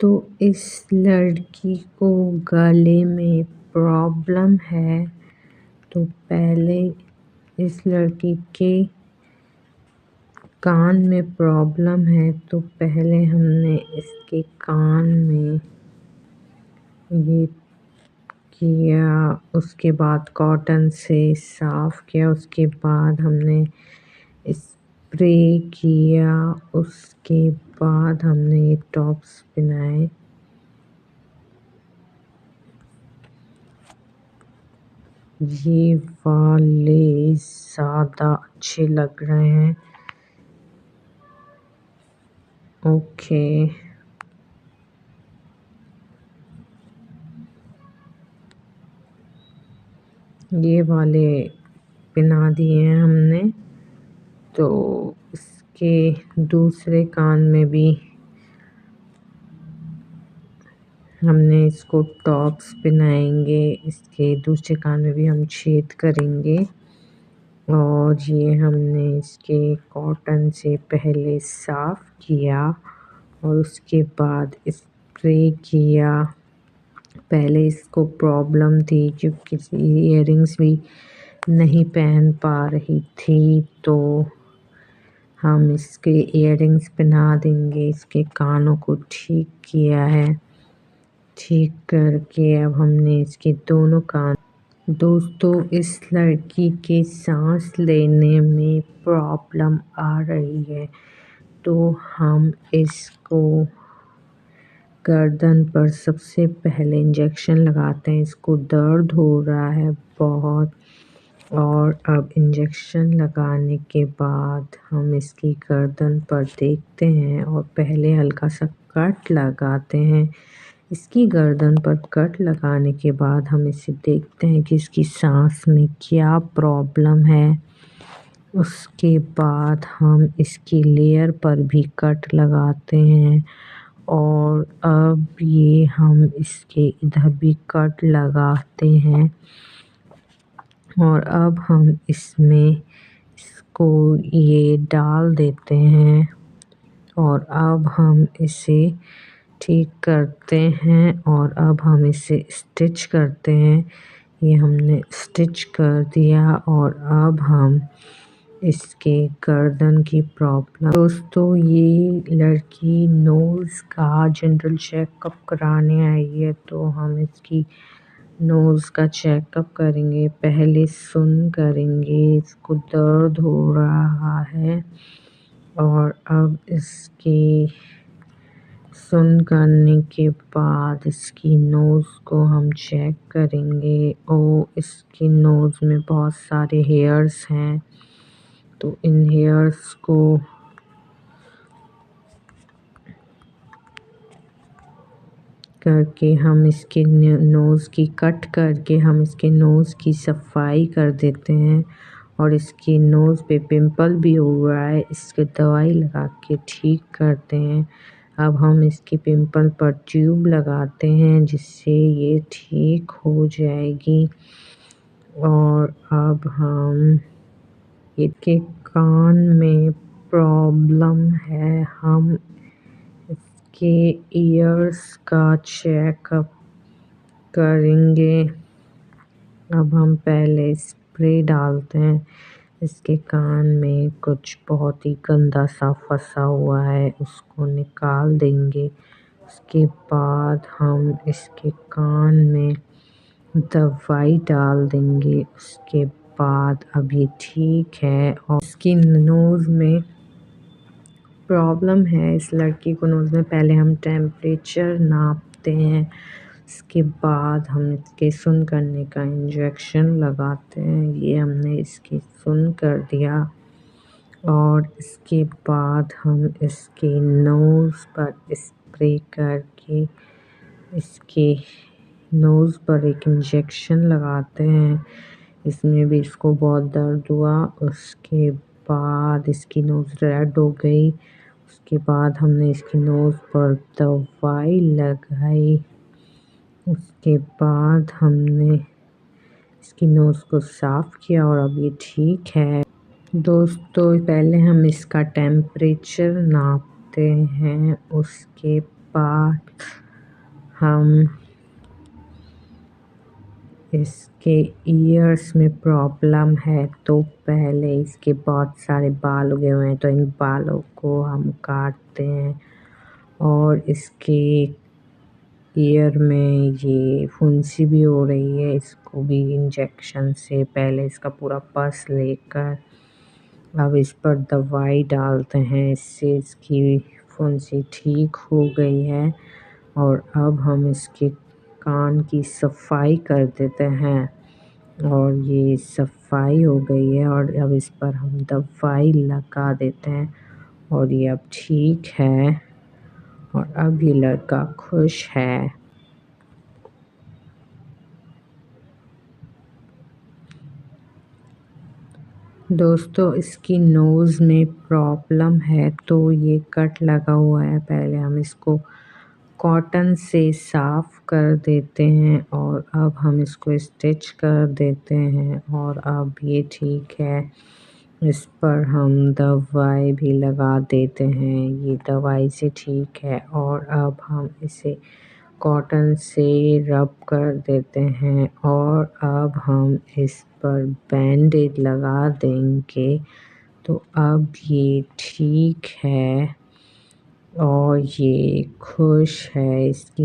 तो इस लड़की को गले में प्रॉब्लम है, तो पहले इस लड़की के कान में प्रॉब्लम है, तो पहले हमने इसके कान में ये किया, उसके बाद कॉटन से साफ़ किया, उसके बाद हमने स्प्रे किया, उसके बाद हमने ये टॉप्स पहनाए। ये वाले ज़्यादा अच्छे लग रहे हैं। ओके, ये वाले पहना दिए हैं हमने। तो इसके दूसरे कान में भी हमने इसको टॉप्स पहनाएंगे, इसके दूसरे कान में भी हम छेद करेंगे। और ये हमने इसके कॉटन से पहले साफ़ किया और उसके बाद स्प्रे किया। पहले इसको प्रॉब्लम थी क्योंकि इयररिंग्स भी नहीं पहन पा रही थी, तो हम इसके इयररिंग्स पहना देंगे। इसके कानों को ठीक किया है, ठीक करके अब हमने इसके दोनों कान। दोस्तों, इस लड़की के सांस लेने में प्रॉब्लम आ रही है, तो हम इसको गर्दन पर सबसे पहले इंजेक्शन लगाते हैं। इसको दर्द हो रहा है बहुत, और अब इंजेक्शन लगाने के बाद हम इसकी गर्दन पर देखते हैं और पहले हल्का सा कट लगाते हैं। इसकी गर्दन पर कट लगाने के बाद हम इसे देखते हैं कि इसकी सांस में क्या प्रॉब्लम है। उसके बाद हम इसकी लेयर पर भी कट लगाते हैं, और अब ये हम इसके इधर भी कट लगाते हैं। और अब हम इसको ये डाल देते हैं, और अब हम इसे ठीक करते हैं, और अब हम इसे स्टिच करते हैं। ये हमने स्टिच कर दिया, और अब हम इसके गर्दन की प्रॉब्लम। दोस्तों, ये लड़की नोज़ का जनरल चेकअप कराने आई है, तो हम इसकी नोज़ का चेकअप करेंगे। पहले सुन करेंगे, इसको दर्द हो रहा है, और अब इसकी सुन करने के बाद इसकी नोज़ को हम चेक करेंगे। इसकी नोज़ में बहुत सारे हेयर्स हैं, तो इन हेयर्स को करके हम इसके नोज़ की कट करके हम इसके नोज़ की सफाई कर देते हैं। और इसकी नोज़ पे पिंपल भी हुआ है, इसके दवाई लगा के ठीक करते हैं। अब हम इसके पिंपल पर ट्यूब लगाते हैं, जिससे ये ठीक हो जाएगी। और अब हम इसके कान में प्रॉब्लम है, हम इसके ईयर्स का चेकअप करेंगे। अब हम पहले स्प्रे डालते हैं। इसके कान में कुछ बहुत ही गंदा सा फंसा हुआ है, उसको निकाल देंगे। उसके बाद हम इसके कान में दवाई डाल देंगे। उसके बाद अब ये ठीक है। और इसकी नोज़ में प्रॉब्लम है, इस लड़की को नोज़ में पहले हम टेम्परेचर नापते हैं, उसके बाद हम इसके सुन करने का इंजेक्शन लगाते हैं। ये हमने इसकी सुन कर दिया, और इसके बाद हम इसके नोज़ पर स्प्रे करके इसके नोज़ पर एक इंजेक्शन लगाते हैं। इसमें भी इसको बहुत दर्द हुआ। उसके बाद इसकी नोज़ रेड हो गई। उसके बाद हमने इसकी नोज़ पर दवाई लगाई। उसके बाद हमने इसकी नोज़ को साफ़ किया, और अब ये ठीक है। दोस्तों, पहले हम इसका टेम्परेचर नापते हैं, उसके बाद हम इसके ईयर्स में प्रॉब्लम है, तो पहले इसके बहुत सारे बाल उगे हुए हैं, तो इन बालों को हम काटते हैं। और इसके ईयर में ये फुंसी भी हो रही है, इसको भी इंजेक्शन से पहले इसका पूरा पस लेकर अब इस पर दवाई डालते हैं, इससे इसकी फुंसी ठीक हो गई है। और अब हम इसके कान की सफाई कर देते हैं और ये सफाई हो गई है और अब इस पर हम दवाई लगा देते हैं और ये अब ठीक है और अब ये लड़का खुश है। दोस्तों, इसकी नोज़ में प्रॉब्लम है, तो ये कट लगा हुआ है। पहले हम इसको कॉटन से साफ़ कर देते हैं और अब हम इसको स्टिच कर देते हैं और अब ये ठीक है। इस पर हम दवाई भी लगा देते हैं, ये दवाई से ठीक है। और अब हम इसे कॉटन से रब कर देते हैं और अब हम इस पर बैंडेज लगा देंगे, तो अब ये ठीक है और ये खुश है। इसकी